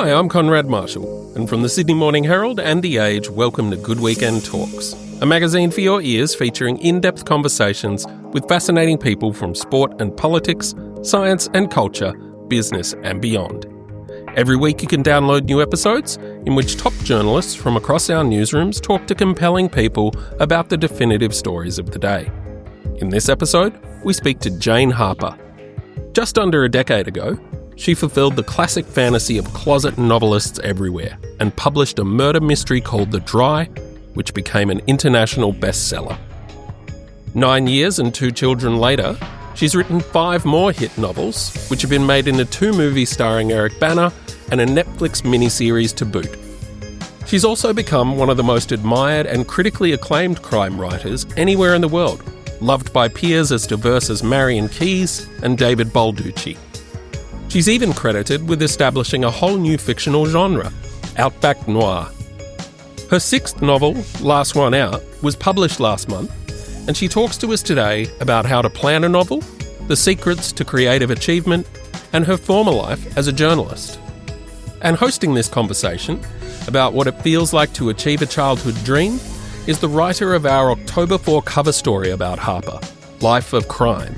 Hi, I'm Conrad Marshall, and from the Sydney Morning Herald and The Age, welcome to Good Weekend Talks, a magazine for your ears featuring in-depth conversations with fascinating people from sport and politics, science and culture, business and beyond. Every week you can download new episodes in which top journalists from across our newsrooms talk to compelling people about the definitive stories of the day. In this episode, we speak to Jane Harper. Just under a decade ago, she fulfilled the classic fantasy of closet novelists everywhere and published a murder mystery called The Dry, which became an international bestseller. 9 years and 2 children later, she's written 5 more hit novels, which have been made into 2 movies starring Eric Bana and a Netflix miniseries to boot. She's also become one of the most admired and critically acclaimed crime writers anywhere in the world, loved by peers as diverse as Marion Keyes and David Balducci. She's even credited with establishing a whole new fictional genre, outback noir. Her 6th novel, Last One Out, was published last month, and she talks to us today about how to plan a novel, the secrets to creative achievement, and her former life as a journalist. And hosting this conversation about what it feels like to achieve a childhood dream is the writer of our October 4 cover story about Harper, Life of Crime.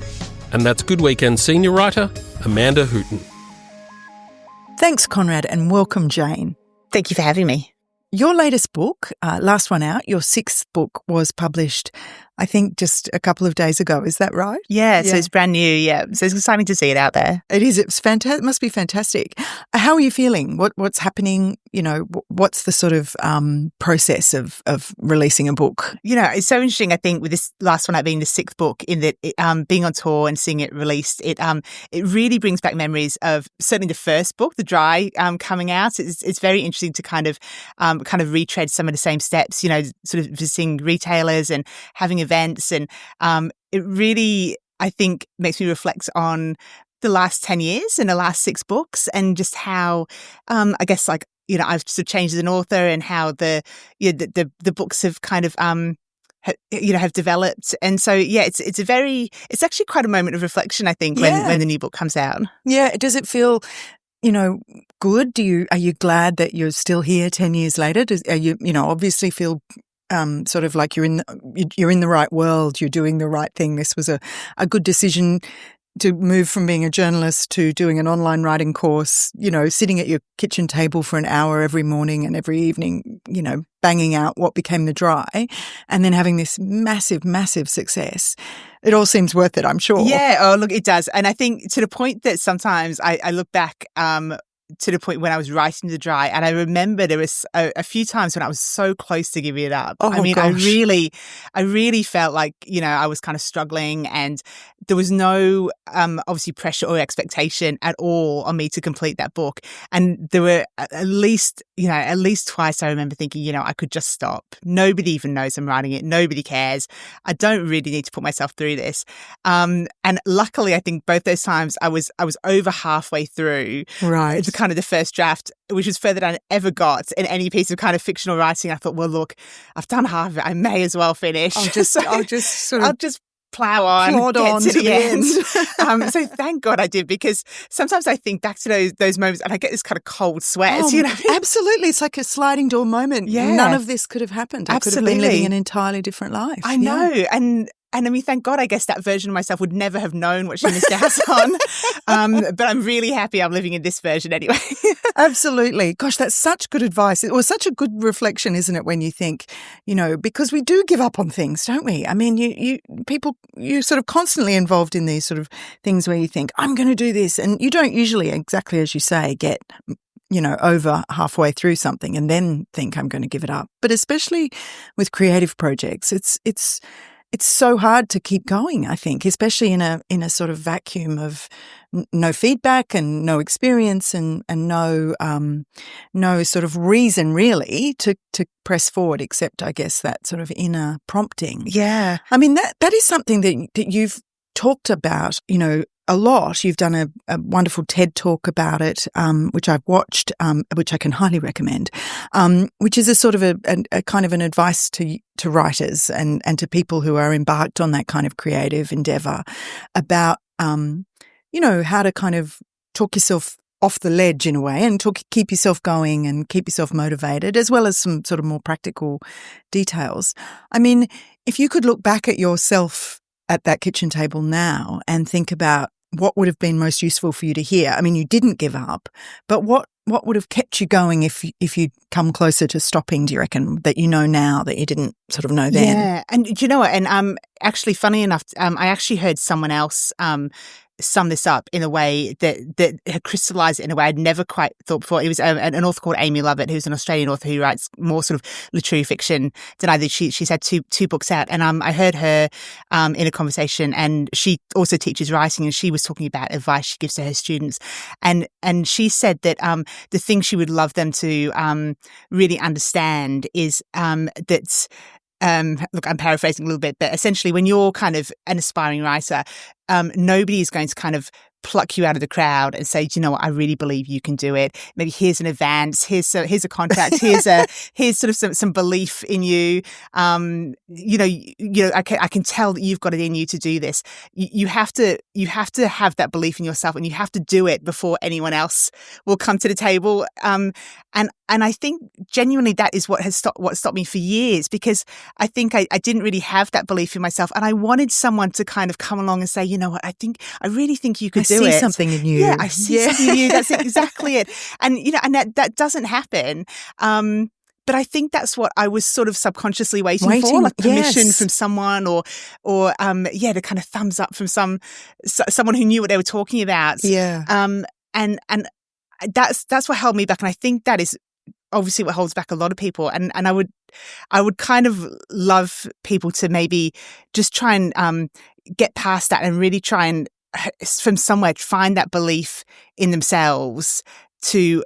And that's Good Weekend senior writer, Amanda Hooton. Thanks, Conrad, and welcome, Jane. Thank you for having me. Your latest book, Last One Out, your 6th book, was published, I think, just a couple of days ago. Is that right? Yeah, so it's brand new, yeah. So it's exciting to see it out there. It is. It's fantastic. It must be fantastic. How are you feeling? What's happening? You know, what's the sort of process of releasing a book? You know, it's so interesting, I think, with this last one out being the 6th book, in that being on tour and seeing it released, it really brings back memories of certainly the first book, The Dry, coming out. It's very interesting to kind of retread some of the same steps, you know, sort of visiting retailers and having events. And it really, I think, makes me reflect on the last 10 years and the last 6 books and just how, I guess, like, you know, I've sort of changed as an author and how the books have kind of, have developed. And so, yeah, it's actually quite a moment of reflection, I think, when the new book comes out. Yeah. Does it feel, you know, good? Are you glad that you're still here 10 years later? Are you, obviously feel sort of like you're in the right world, you're doing the right thing. This was a good decision to move from being a journalist to doing an online writing course, you know, sitting at your kitchen table for an hour every morning and every evening, you know, banging out what became The Dry, and then having this massive, massive success. It all seems worth it, I'm sure. Yeah. Oh, look, it does. And I think to the point that sometimes I look back to the point when I was writing The Dry, and I remember there was a few times when I was so close to giving it up. Oh, I mean, gosh. I really felt like, you know, I was kind of struggling, and there was no obviously pressure or expectation at all on me to complete that book. And there were at least twice I remember thinking, you know, I could just stop. Nobody even knows I'm writing it. Nobody cares. I don't really need to put myself through this. And luckily, I think both those times I was over halfway through. Right. Kind of the first draft, which was further than I ever got in any piece of kind of fictional writing. I thought, well, look, I've done half of it. I may as well finish. I'll just plow on, plod on to the end. So thank God I did, because sometimes I think back to those moments and I get this kind of cold sweat. Oh, you know? Absolutely. It's like a sliding door moment. Yeah. None of this could have happened. I could have been living an entirely different life. I know. And I mean, thank God, I guess that version of myself would never have known what she missed out on. But I'm really happy I'm living in this version anyway. Absolutely. Gosh, that's such good advice. It was such a good reflection, isn't it, when you think, you know, because we do give up on things, don't we? I mean, you're sort of constantly involved in these sort of things where you think, I'm going to do this. And you don't usually, exactly as you say, get, you know, over halfway through something and then think I'm going to give it up. But especially with creative projects, it's so hard to keep going, I think, especially in a sort of vacuum of no feedback and no experience and no sort of reason really to press forward, except I guess that sort of inner prompting. Yeah. I mean, that is something that you've talked about, you know, a lot. You've done a wonderful TED talk about it, which I've watched, which I can highly recommend, which is a sort of a kind of an advice to writers and to people who are embarked on that kind of creative endeavour about, you know, how to kind of talk yourself off the ledge in a way and to keep yourself going and keep yourself motivated, as well as some sort of more practical details. I mean, if you could look back at yourself at that kitchen table now and think about what would have been most useful for you to hear. I mean, you didn't give up, but what would have kept you going if you'd come closer to stopping, do you reckon, that you know now that you didn't sort of know then? Yeah, and do you know what? And actually, funny enough, I actually heard someone else sum this up in a way that had crystallized it in a way I'd never quite thought before. It was an author called Amy Lovett, who's an Australian author who writes more sort of literary fiction than I did. She's had two books out, and I heard her in a conversation, and she also teaches writing, and she was talking about advice she gives to her students, and she said that the thing she would love them to really understand is that. Look, I'm paraphrasing a little bit, but essentially when you're kind of an aspiring writer, nobody is going to kind of pluck you out of the crowd and say, do you know what, I really believe you can do it. Maybe here's an advance, here's a contract, here's sort of some belief in you. I can tell that you've got it in you to do this. You have to have that belief in yourself, and you have to do it before anyone else will come to the table. And I think genuinely that is what stopped me for years, because I think I didn't really have that belief in myself, and I wanted someone to kind of come along and say, you know what, I really think you could do it. I see something in you. Yeah, I see something in you. That's exactly it. And that doesn't happen. But I think that's what I was sort of subconsciously waiting for, like permission from someone, or the kind of thumbs up from someone who knew what they were talking about. Yeah. And that's what held me back, and I think that is obviously what holds back a lot of people. And I would kind of love people to maybe just try and get past that and really try and from somewhere find that belief in themselves to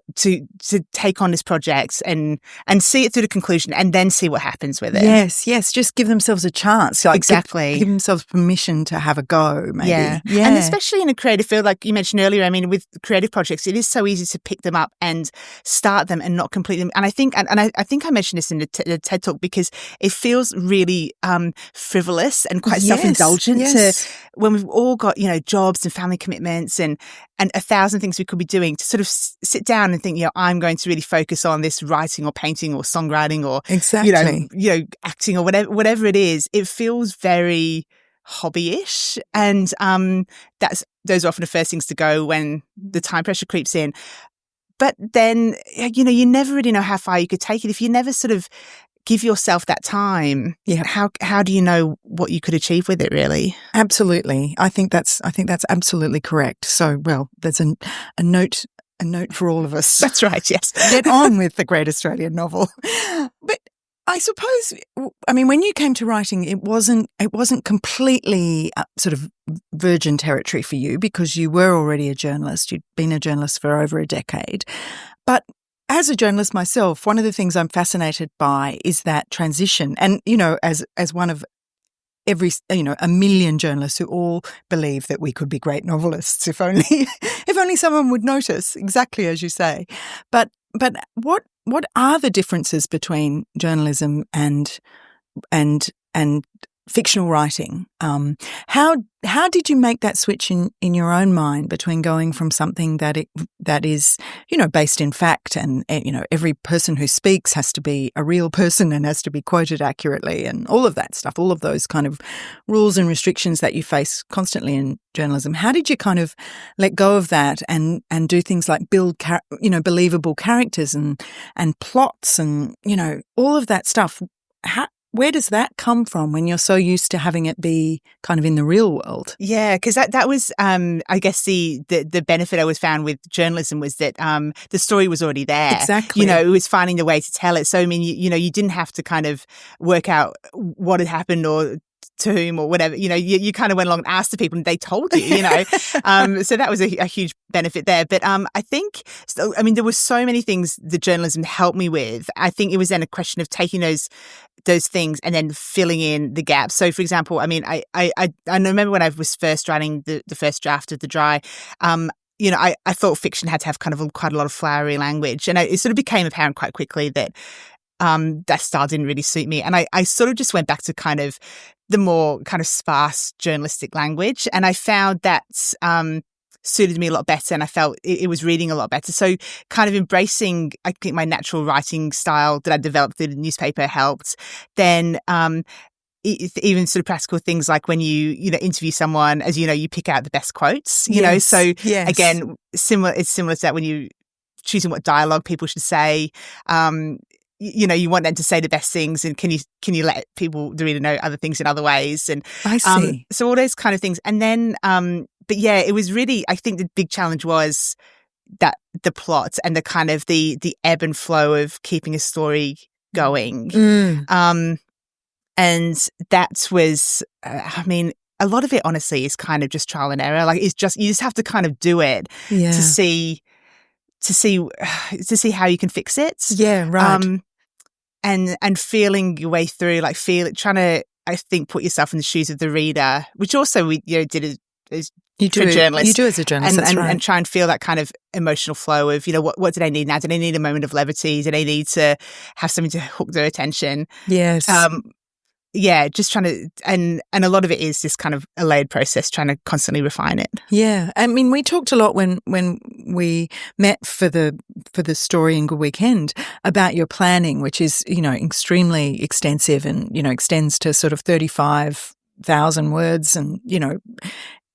take on this project and see it through the conclusion, and then see what happens with it. Yes, just give themselves a chance. Like exactly. Give themselves permission to have a go, maybe. Yeah. And especially in a creative field, like you mentioned earlier, I mean, with creative projects, it is so easy to pick them up and start them and not complete them. And I think, I think I mentioned this in the TED Talk, because it feels really frivolous and quite self-indulgent to when we've all got, jobs and family commitments and 1,000 things we could be doing, to sort of sit down and think, I'm going to really focus on this writing or painting or songwriting or acting or whatever it is. It feels very hobbyish, and those are often the first things to go when the time pressure creeps in. But then you never really know how far you could take it if you never sort of give yourself that time. Yeah. How do you know what you could achieve with it, really? Absolutely. I think that's absolutely correct. So, well, there's a note for all of us. That's right, yes. Get on with the great Australian novel. But I suppose, I mean, when you came to writing, it wasn't completely sort of virgin territory for you, because you were already a journalist. You'd been a journalist for over a decade. But as a journalist myself, one of the things I'm fascinated by is that transition. And, as one of every, a million journalists who all believe that we could be great novelists if only someone would notice, exactly as you say. But what are the differences between journalism and fictional writing? How did you make that switch in your own mind between going from something that is based in fact, and every person who speaks has to be a real person and has to be quoted accurately, and all of that stuff, all of those kind of rules and restrictions that you face constantly in journalism? How did you kind of let go of that and do things like build believable characters and plots and all of that stuff? Where does that come from when you're so used to having it be kind of in the real world? Yeah, because that was, I guess, the benefit I was found with journalism was that the story was already there. Exactly. It was finding the way to tell it. So, I mean, you didn't have to kind of work out what had happened or to whom or whatever. You kind of went along and asked the people and they told you, So that was a huge benefit there. But I think, there were so many things that journalism helped me with. I think it was then a question of taking those things and then filling in the gaps. So, for example, I remember when I was first writing the first draft of The Dry, I thought fiction had to have kind of quite a lot of flowery language. And it sort of became apparent quite quickly that that style didn't really suit me. And I sort of just went back to kind of the more kind of sparse journalistic language. And I found that suited me a lot better, and I felt it was reading a lot better. So kind of embracing, I think, my natural writing style that I developed through the newspaper helped. Then even sort of practical things like when you interview someone, as you know, you pick out the best quotes, Yes, so yes. again, it's similar to that when you choosing what dialogue people should say. You want them to say the best things, and can you let the reader know other things in other ways, and I see. so all those kind of things. And then but yeah, it was really, I think the big challenge was that the plot and the kind of the ebb and flow of keeping a story going. And that was, I mean, a lot of it, honestly, is kind of just trial and error. Like, you just have to kind of do it to see how you can fix it. Yeah, right. And feeling your way through, like trying to, I think, put yourself in the shoes of the reader, which also we did as you do journalist. You do as a journalist, that's right. And try and feel that kind of emotional flow of, what do they need now? Do they need a moment of levity? Do they need to have something to hook their attention? Yes. Just trying to, and a lot of it is this kind of a layered process, trying to constantly refine it. Yeah, I mean, we talked a lot when we met for the story in Good Weekend about your planning, which is extremely extensive and extends to sort of 35,000 words, and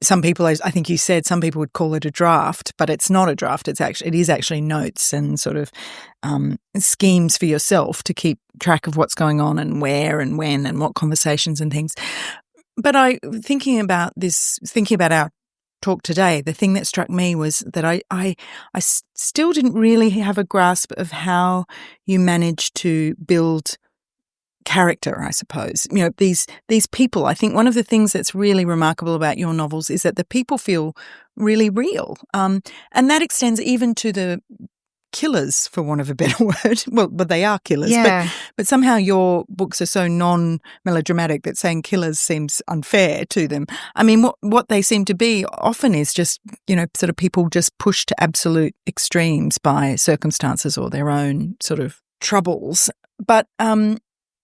some people, I think you said, some people would call it a draft, but it's not a draft. It is actually notes and sort of schemes for yourself to keep track of what's going on and where and when and what conversations and things. But thinking about our talk today, the thing that struck me was that I still didn't really have a grasp of how you managed to build character, I suppose. These people, I think one of the things that's really remarkable about your novels is that the people feel really real. And that extends even to the killers, for want of a better word. Well, but they are killers. Yeah. But somehow your books are so non-melodramatic that saying killers seems unfair to them. I mean, what they seem to be often is just, sort of people just pushed to absolute extremes by circumstances or their own sort of troubles. But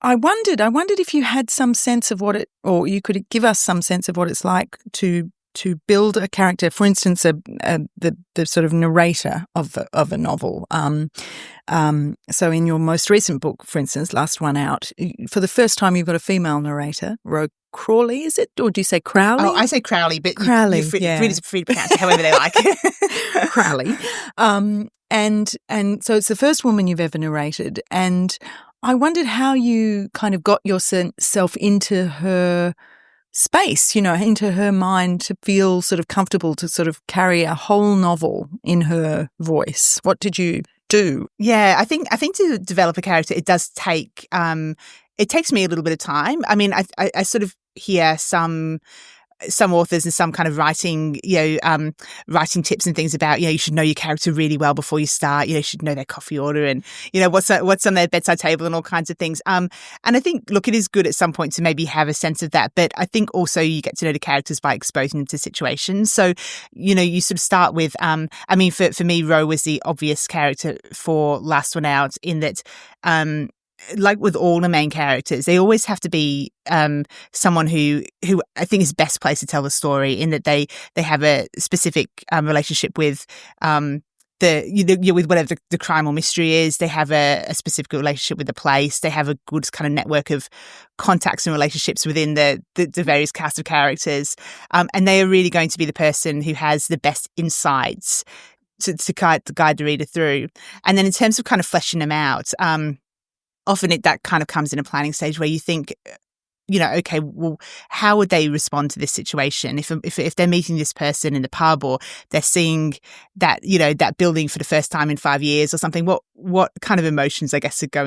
I wondered if you had some sense of or you could give us some sense of what it's like to build a character. For instance, the sort of narrator of a novel. So in your most recent book, for instance, last one out, for the first time you've got a female narrator, Ro Crawley, is it? Or do you say Crowley? Oh, I say Crowley, but Crowley, you're free to pronounce it however they like. Crowley. And so it's the first woman you've ever narrated, and I wondered how you kind of got yourself into her space, into her mind, to feel sort of comfortable to sort of carry a whole novel in her voice. What did you do? Yeah, I think to develop a character, it does take, it takes me a little bit of time. I mean, I sort of hear some authors and some kind of writing tips and things about, you should know your character really well before you start. You should know their coffee order and, what's on their bedside table and all kinds of things. And I think, look, it is good at some point to maybe have a sense of that. But I think also you get to know the characters by exposing them to situations. So, you sort of start with, for me, Ro was the obvious character for Last One Out, in that, like with all the main characters, they always have to be someone who I think is best placed to tell the story, in that they have a specific relationship with with whatever the crime or mystery is. They have a specific relationship with the place. They have a good kind of network of contacts and relationships within the various cast of characters, and they are really going to be the person who has the best insights to guide the reader through. And then in terms of kind of fleshing them out, often that kind of comes in a planning stage where you think, okay, well, how would they respond to this situation if they're meeting this person in the pub, or they're seeing that that building for the first time in 5 years or something? What kind of emotions, I guess, are go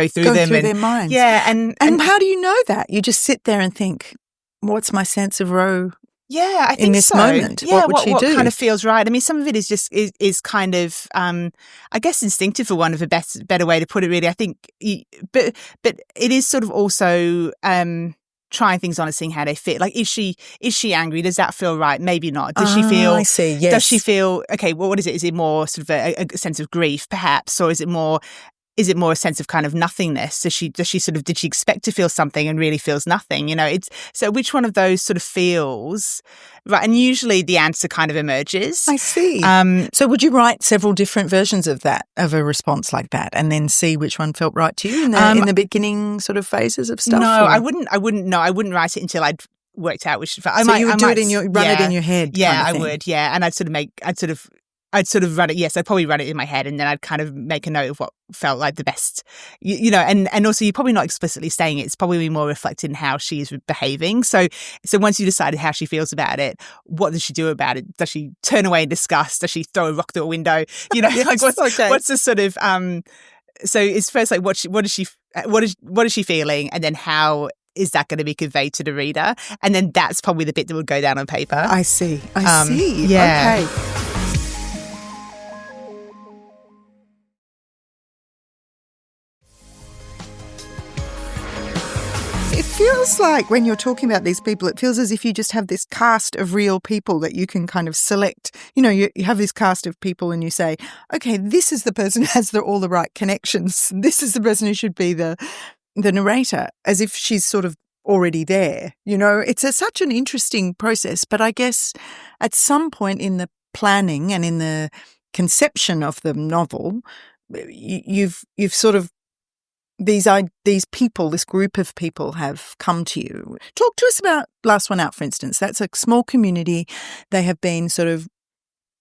through their minds? Yeah, and how do you know that? You just sit there and think, what's my sense of Ro? Yeah, I think in this so. moment, yeah, what would she do? What kind of feels right? I mean, some of it is just is kind of, I guess, instinctive, for one of a better way to put it. Really, I think, but it is sort of also trying things on and seeing how they fit. Like, is she angry? Does that feel right? Maybe not. Does she feel? I see. Yes. Does she feel? Okay. Well, what is it? Is it more sort of a sense of grief, perhaps, or is it more is it more a sense of kind of nothingness? Did she expect to feel something and really feels nothing? So which one of those sort of feels right? And usually the answer kind of emerges. I see. So would you write several different versions of a response like that, and then see which one felt right to you in the beginning sort of phases of stuff? No, I wouldn't. No, I wouldn't write it until I'd worked out which. You would run it in your head. Yeah, kind of I thing. would. Yeah, and I'd sort of run it. Yes, I'd probably run it in my head, and then I'd kind of make a note of what felt like the best, and also you're probably not explicitly saying it. It's probably more reflected in how she is behaving. So once you decided how she feels about it, what does she do about it? Does she turn away in disgust? Does she throw a rock through a window? Yes, what's the sort of so it's first like what is she feeling, and then how is that going to be conveyed to the reader? And then that's probably the bit that would go down on paper. I see. See. Yeah. Okay. It feels like when you're talking about these people, it feels as if you just have this cast of real people that you can kind of select. You have this cast of people and you say, okay, this is the person who has all the right connections. This is the person who should be the narrator, as if she's sort of already there. It's such an interesting process. But I guess at some point in the planning and in the conception of the novel, you've sort of these people, this group of people have come to you. Talk to us about Last One Out, for instance. That's a small community. They have been sort of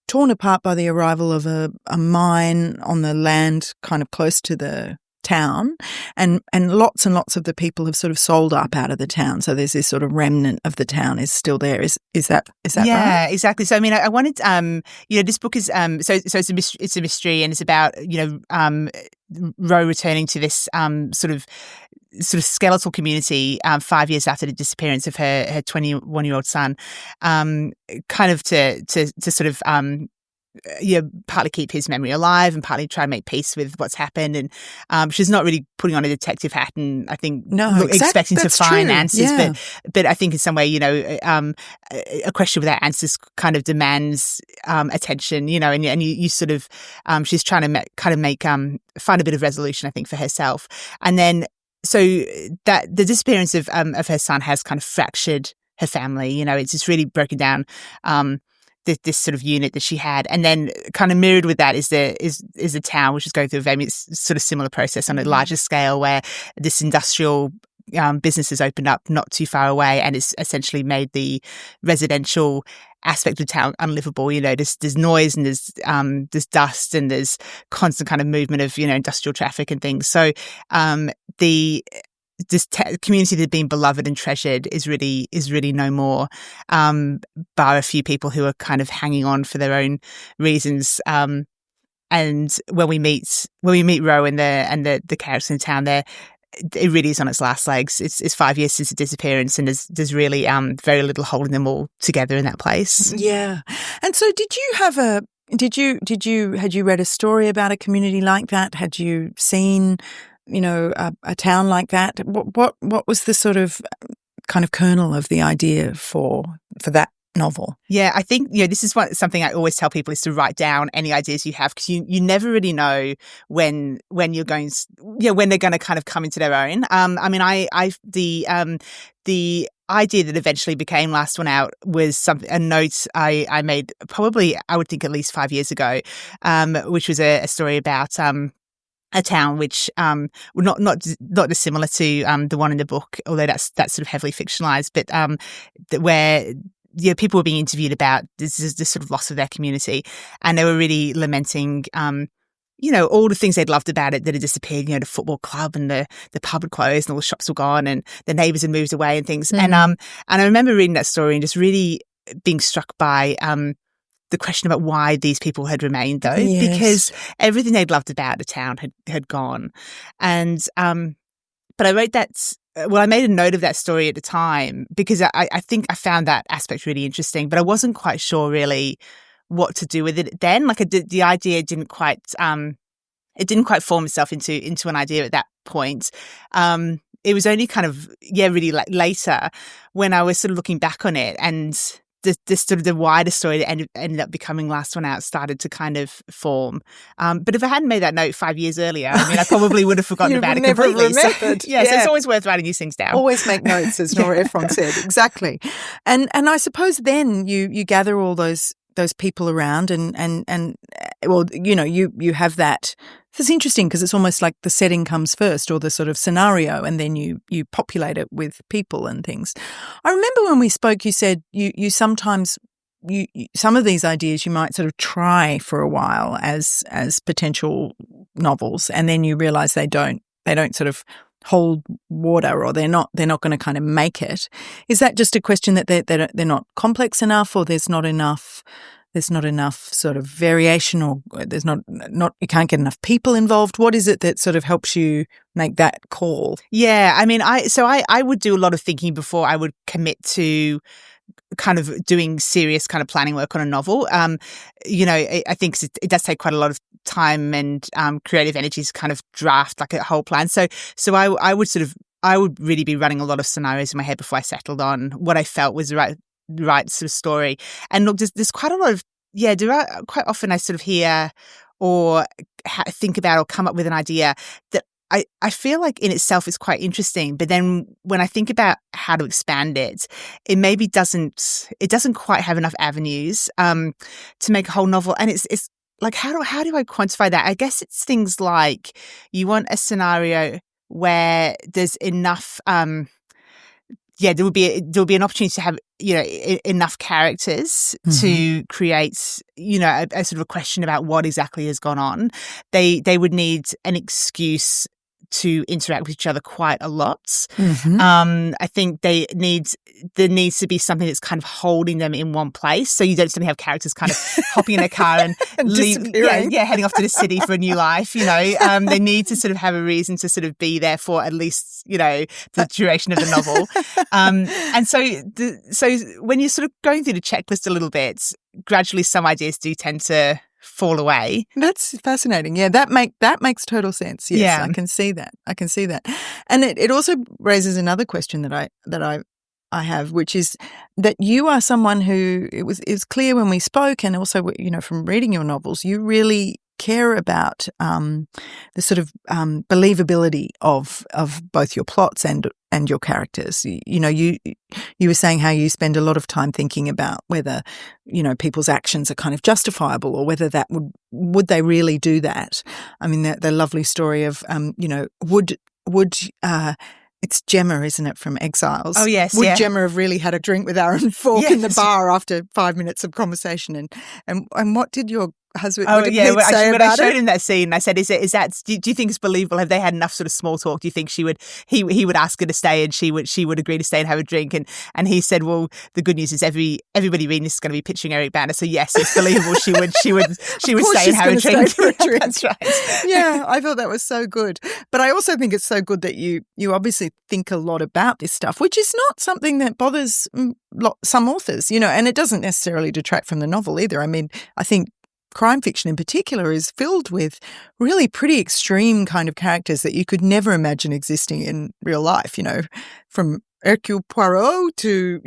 torn apart by the arrival of a mine on the land kind of close to the town, and lots of the people have sort of sold up out of the town. So there's this sort of remnant of the town is still there. Is that right? Yeah, exactly. So I mean, I wanted this book is so it's a mystery, and it's about Roe returning to this sort of skeletal community 5 years after the disappearance of her 21-year-old son, kind of to sort of partly keep his memory alive and partly try and make peace with what's happened. And she's not really putting on a detective hat and I think expecting to find answers. Yeah. But I think in some way, a question without answers kind of demands attention, and you sort of she's trying to find a bit of resolution, I think, for herself. And then so that the disappearance of her son has kind of fractured her family. It's just really broken down this sort of unit that she had, and then kind of mirrored with that is the town, which is going through a very sort of similar process on a larger scale, where this industrial business has opened up not too far away, and it's essentially made the residential aspect of town unlivable. There's noise and there's dust and there's constant kind of movement of industrial traffic and things. So this community that had been beloved and treasured is really no more, bar a few people who are kind of hanging on for their own reasons. And when we meet Ro and the characters in town, it really is on its last legs. It's 5 years since the disappearance, and there's really very little holding them all together in that place. Yeah. And so had you read a story about a community like that? Had you seen a town like that? What was the sort of kind of kernel of the idea for that novel? Yeah, I think this is something I always tell people is to write down any ideas you have, because you never really know when you're going when they're going to kind of come into their own. I mean, the idea that eventually became Last One Out was a note I made probably, I would think, at least 5 years ago, which was a story about a town which not dissimilar to the one in the book, although that's sort of heavily fictionalized, but where people were being interviewed about this sort of loss of their community, and they were really lamenting all the things they'd loved about it that had disappeared. The football club and the pub had closed and all the shops were gone and the neighbours had moved away and things. Mm-hmm. And I remember reading that story and just really being struck by the question about why these people had remained, though, yes. because everything they'd loved about the town had gone. And but I wrote that. Well, I made a note of that story at the time because I think I found that aspect really interesting, but I wasn't quite sure really what to do with it then. Like the idea didn't quite form itself into an idea at that point. It was only kind of really later when I was sort of looking back on it, and this sort of the wider story that ended up becoming Last One Out started to kind of form. But if I hadn't made that note 5 years earlier, I mean, I probably would have forgotten about it completely. Remembered. So it's always worth writing these things down. Always make notes, as Nora Ephron said. Exactly. And I suppose then you gather all those people around and well, you have that. It's interesting because it's almost like the setting comes first, or the sort of scenario, and then you populate it with people and things. I remember when we spoke, you said you sometimes some of these ideas you might sort of try for a while as potential novels, and then you realise they don't sort of hold water, or they're not going to kind of make it. Is that just a question that they're not complex enough, or there's not enough sort of variation, or there's not you can't get enough people involved? What is it that sort of helps you make that call? Yeah, I mean, I would do a lot of thinking before I would commit to kind of doing serious kind of planning work on a novel. I think it does take quite a lot of time and creative energy to kind of draft like a whole plan. So I would really be running a lot of scenarios in my head before I settled on what I felt was the right sort of story. And look, there's quite a lot of, quite often I sort of hear or think about or come up with an idea that I feel like in itself is quite interesting, but then when I think about how to expand it, it maybe doesn't quite have enough avenues to make a whole novel. And it's like, how do I quantify that? I guess it's things like you want a scenario where there's enough there would be an opportunity to have enough characters to create a sort of a question about what exactly has gone on. They would need an excuse to interact with each other quite a lot. I think there needs to be something that's kind of holding them in one place, so you don't suddenly have characters kind of hopping in a car and heading off to the city for a new life. They need to sort of have a reason to sort of be there for at least the duration of the novel. And so when you're sort of going through the checklist a little bit, gradually some ideas do tend to fall away. That's fascinating. Yeah, that makes total sense. Yes, yeah. I can see that. And it also raises another question that I have, which is that you are someone who it was clear when we spoke, and also from reading your novels, you really care about the sort of believability of both your plots and your characters. You were saying how you spend a lot of time thinking about whether people's actions are kind of justifiable, or whether that would they really do that. I mean, the lovely story of would it's Gemma, isn't it, from Exiles? Oh, yes. Would Gemma have really had a drink with Aaron Falk in the bar after 5 minutes of conversation? And what did your husband? What did Pete say when about I showed it? him that scene, I said, "Is that? Do you think it's believable? Have they had enough sort of small talk? Do you think he would ask her to stay, and she would agree to stay and have a drink?" And he said, "Well, the good news is everybody reading this is going to be pitching Eric Banner, so yes, it's believable. She would stay and have a drink." For a drink. That's right. Yeah, I thought that was so good. But I also think it's so good that you obviously think a lot about this stuff, which is not something that bothers some authors, and it doesn't necessarily detract from the novel either. I mean, I think crime fiction in particular is filled with really pretty extreme kind of characters that you could never imagine existing in real life, from Hercule Poirot to,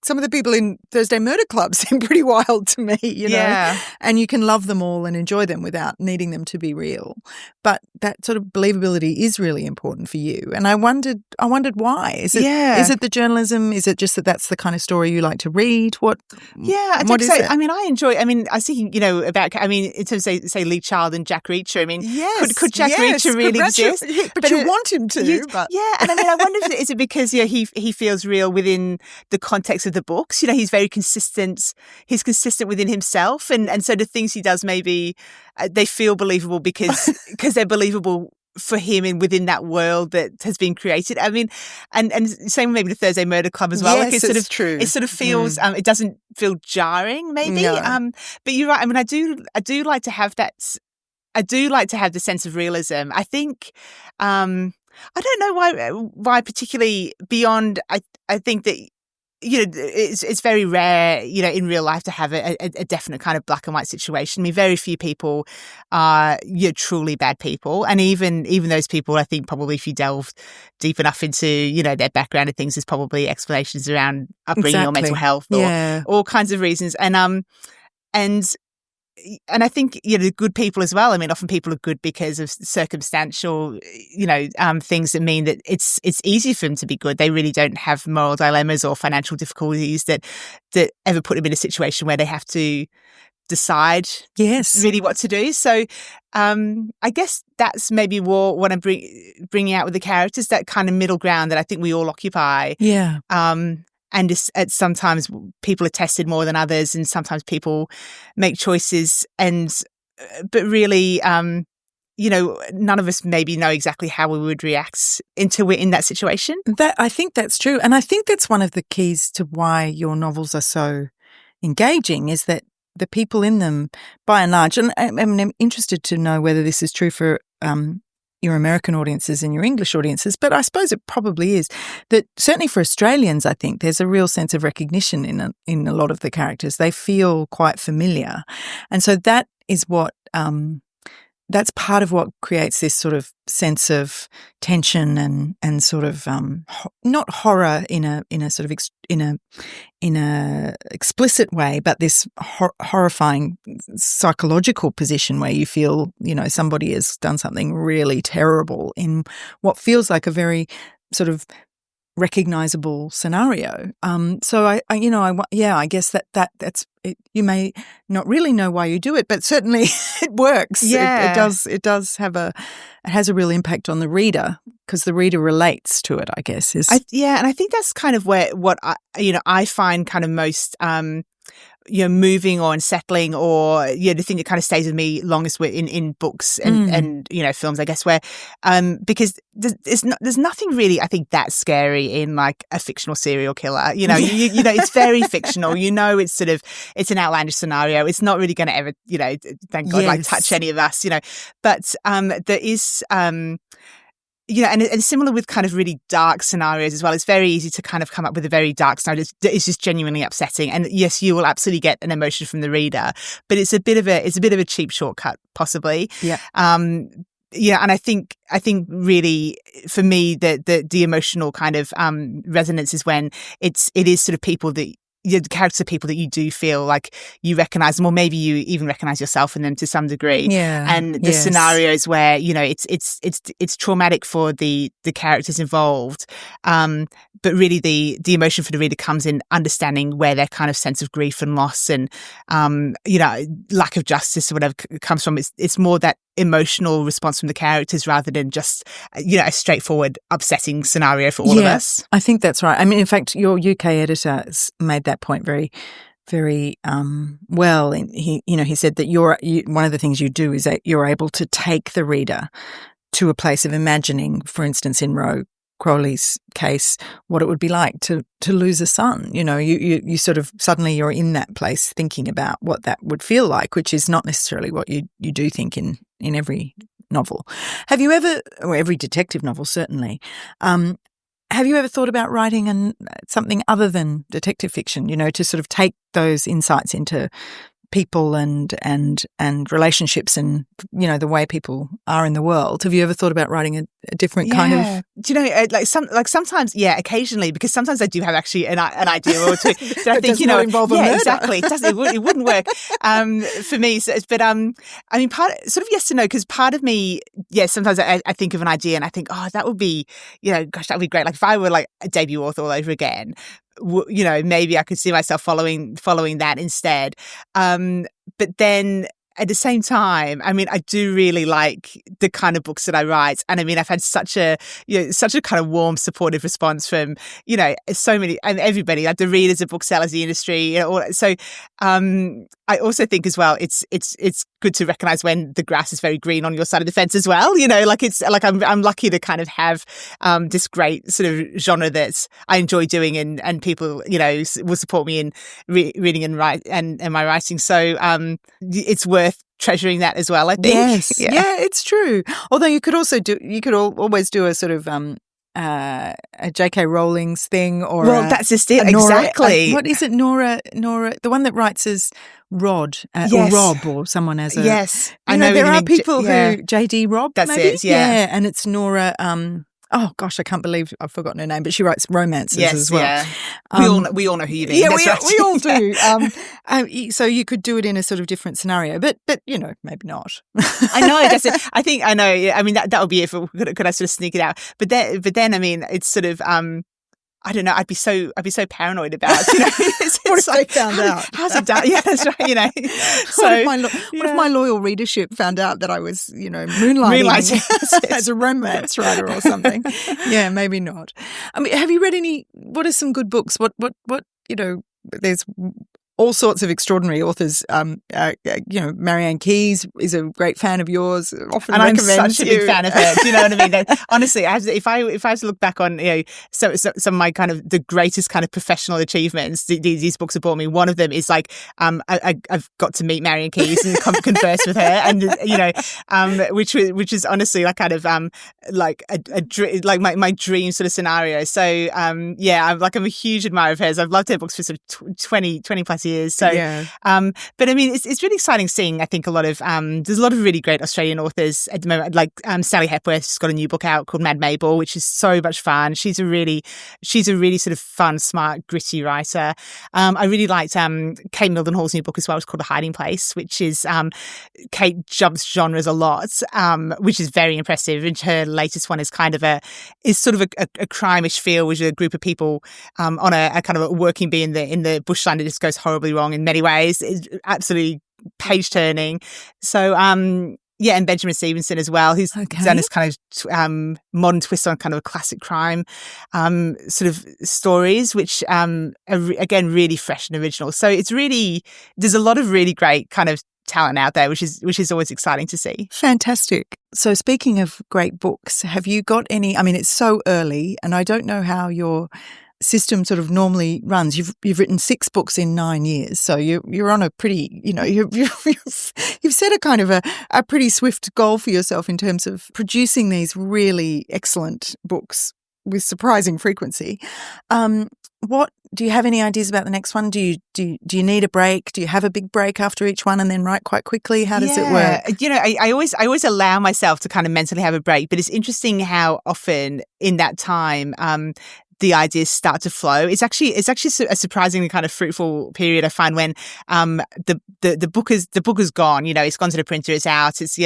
some of the people in Thursday Murder Club seem pretty wild to me, Yeah. And you can love them all and enjoy them without needing them to be real. But that sort of believability is really important for you. And I wondered why. Is it the journalism? Is it just that that's the kind of story you like to read? What? Yeah, I think so. I mean, I was thinking, about, in terms of, say, Lee Child and Jack Reacher. I mean, could Jack Reacher really exist? But you want him to. And I mean, I wonder is it because, he feels real within the context of the books. He's very consistent. He's consistent within himself, and so the things he does maybe they feel believable because they're believable for him and within that world that has been created. I mean, and same maybe the Thursday Murder Club as well. Yes, it's true. It sort of feels it doesn't feel jarring maybe. No. But you're right. I mean, I do like to have that. I do like to have the sense of realism. I think. I don't know why particularly beyond. I think that. it's very rare, in real life to have a definite kind of black and white situation. I mean, very few people are truly bad people, and even those people, I think probably if you delve deep enough into their background and things, there's probably explanations around upbringing or mental health or all kinds of reasons, and I think, the good people as well. I mean, often people are good because of circumstantial, things that mean that it's easy for them to be good. They really don't have moral dilemmas or financial difficulties that ever put them in a situation where they have to decide really what to do. So I guess that's maybe what I'm bringing out with the characters, that kind of middle ground that I think we all occupy. Yeah. And sometimes people are tested more than others, and sometimes people make choices. But really, none of us maybe know exactly how we would react until we're in that situation. I think that's true. And I think that's one of the keys to why your novels are so engaging, is that the people in them, by and large, and I'm interested to know whether this is true for your American audiences and your English audiences, but I suppose it probably is, that certainly for Australians, I think there's a real sense of recognition in a lot of the characters. They feel quite familiar. And so that is what that's part of what creates this sort of sense of tension and sort of not horror in a sort of in a explicit way, but this horrifying psychological position where you feel somebody has done something really terrible in what feels like a very sort of recognizable scenario. So I guess that's it. You may not really know why you do it, but certainly it works. Yeah, it does have it has a real impact on the reader, because the reader relates to it, I guess. And I think that's kind of what I find kind of most moving or unsettling, or the thing that kind of stays with me longest in books and films, I guess, where because there's nothing really, I think, that scary in like a fictional serial killer. It's very fictional. It's sort of, it's an outlandish scenario. It's not really going to ever, thank God, like touch any of us. But there is. And similar with kind of really dark scenarios as well. It's very easy to kind of come up with a very dark scenario that is just genuinely upsetting. And yes, you will absolutely get an emotion from the reader, but it's a bit of a cheap shortcut, possibly. Yeah. And I think really for me the emotional kind of resonance is when it is sort of people that. The characters are people that you do feel like you recognize them, or maybe you even recognize yourself in them to some degree. Yeah. And the scenarios where it's traumatic for the characters involved, but really the emotion for the reader comes in understanding where their kind of sense of grief and loss and lack of justice or whatever comes from. It's more that emotional response from the characters rather than just a straightforward upsetting scenario for all of us. I think that's right. I mean, in fact, your UK editor made that point very, very well. And he said that one of the things you do is that you're able to take the reader to a place of imagining, for instance, in Roe Crowley's case, what it would be like to lose a son. You sort of suddenly you're in that place thinking about what that would feel like, which is not necessarily what you do think in every novel. Have you ever, or every detective novel certainly, have you ever thought about writing something other than detective fiction, to sort of take those insights into people and relationships and the way people are in the world? Have you ever thought about writing a different kind of? Do you know, sometimes, occasionally, because sometimes I do have actually an idea or two that I think involve a murder. Exactly. It wouldn't work for me. So, but I mean, sort of yes to no, because part of me, sometimes I think of an idea and I think, oh, that would be, gosh, that would be great. Like if I were like a debut author all over again. Maybe I could see myself following that instead. But then at the same time, I mean, I do really like the kind of books that I write. And I mean, I've had such a kind of warm, supportive response from, so many, and everybody, like the readers, the booksellers, the industry, so I also think as well, it's good to recognize when the grass is very green on your side of the fence as well. It's like I'm lucky to kind of have this great sort of genre that I enjoy doing, and people will support me in reading and my writing. So it's worth treasuring that as well, I think. Yes, yeah, it's true. Although you could always do a sort of J.K. Rowling's thing, or that's just it, Nora, exactly. what is it, Nora, the one that writes as Rod, yes. or Rob, or someone as a yes. I know there are people who J.D. Robb. That's maybe? it. Yeah, and it's Nora. Oh gosh, I can't believe I've forgotten her name, but she writes romances as well. Yeah. We all know who you mean. Yeah, That's we all do. So you could do it in a sort of different scenario, but maybe not. I know. That's it. I think I know. I mean, that would be it. Could I sort of sneak it out? But then, I mean, it's sort of. I don't know. I'd be so paranoid about. What if they found out? How's it done? Yeah, that's right. So what if my loyal readership found out that I was, moonlighting as a romance writer or something? Yeah, maybe not. I mean, have you read any? What are some good books? What there's all sorts of extraordinary authors. Marianne Keyes is a great fan of yours. Often and recommends I'm such a big fan of her. Do you know what I mean? Honestly, if I was to look back on some of my kind of the greatest kind of professional achievements these books have brought me. One of them is like I've got to meat Marianne Keyes and converse with her, and which is honestly like kind of like my dream sort of scenario. So I'm a huge admirer of hers. I've loved her books for sort of 20 plus years. So, but I mean, it's really exciting seeing. I think there's a lot of really great Australian authors at the moment. Like Sally Hepworth's got a new book out called Mad Mabel, which is so much fun. She's a really sort of fun, smart, gritty writer. I really liked Kate Mildenhall's new book as well. It's called The Hiding Place, which is Kate jumps genres a lot, which is very impressive. And her latest one is sort of a crime-ish feel, with a group of people on a kind of a working bee in the bushland that just goes horribly wrong in many ways. It's absolutely page-turning. So, and Benjamin Stevenson as well, who's done this kind of modern twist on kind of a classic crime sort of stories, which are, again, really fresh and original. So there's a lot of really great kind of talent out there, which is always exciting to see. Fantastic. So speaking of great books, have you got any? I mean, it's so early, and I don't know how your system sort of normally runs. You've written 6 books in 9 years, so you're on a pretty, you've set a kind of a pretty swift goal for yourself in terms of producing these really excellent books with surprising frequency. What do you have any ideas about the next one? Do you need a break? Do you have a big break after each one and then write quite quickly? How does it work? I always allow myself to kind of mentally have a break, but it's interesting how often in that time the ideas start to flow. It's actually a surprisingly kind of fruitful period, I find, when the book is gone. It's gone to the printer. It's out. It's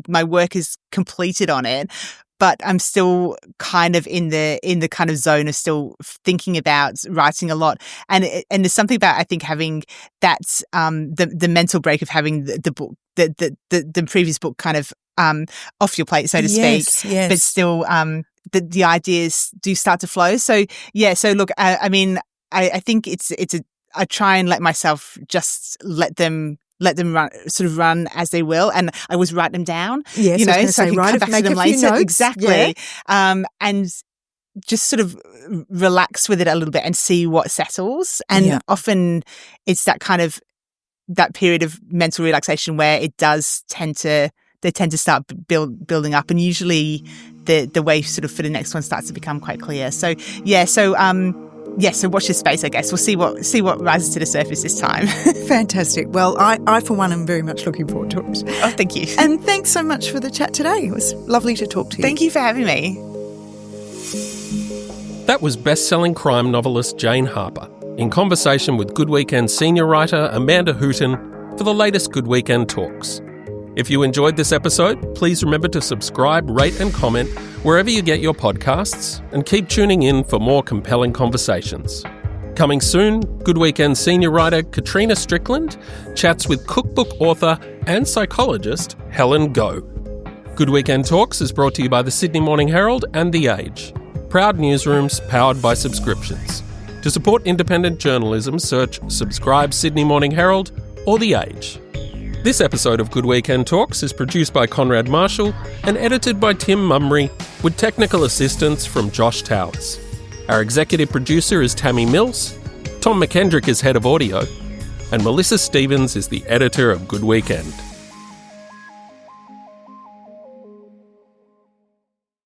my work is completed on it. But I'm still kind of in the kind of zone of still thinking about writing a lot, and there's something about, I think, having that the mental break of having the book, the previous book kind of off your plate, so to speak. Yes. But still the ideas do start to flow. So look, I mean, I think I try and let myself just let them run as they will, and I always write them down. Yes, so I can come back to them later. Exactly, and just sort of relax with it a little bit and see what settles. And often it's that kind of that period of mental relaxation where they tend to start building up, and usually the way sort of for the next one starts to become quite clear. So so watch this space, I guess. We'll see what rises to the surface this time. Fantastic. Well, I for one am very much looking forward to it. Oh, thank you. And thanks so much for the chat today. It was lovely to talk to you. Thank you for having me. That was best-selling crime novelist Jane Harper in conversation with Good Weekend senior writer Amanda Hooton for the latest Good Weekend Talks. If you enjoyed this episode, please remember to subscribe, rate and comment wherever you get your podcasts, and keep tuning in for more compelling conversations. Coming soon, Good Weekend senior writer Katrina Strickland chats with cookbook author and psychologist Helen Goh. Good Weekend Talks is brought to you by the Sydney Morning Herald and The Age, proud newsrooms powered by subscriptions. To support independent journalism, search Subscribe Sydney Morning Herald or The Age. This episode of Good Weekend Talks is produced by Conrad Marshall and edited by Tim Mumry, with technical assistance from Josh Towers. Our executive producer is Tammy Mills, Tom McKendrick is head of audio, and Melissa Stevens is the editor of Good Weekend.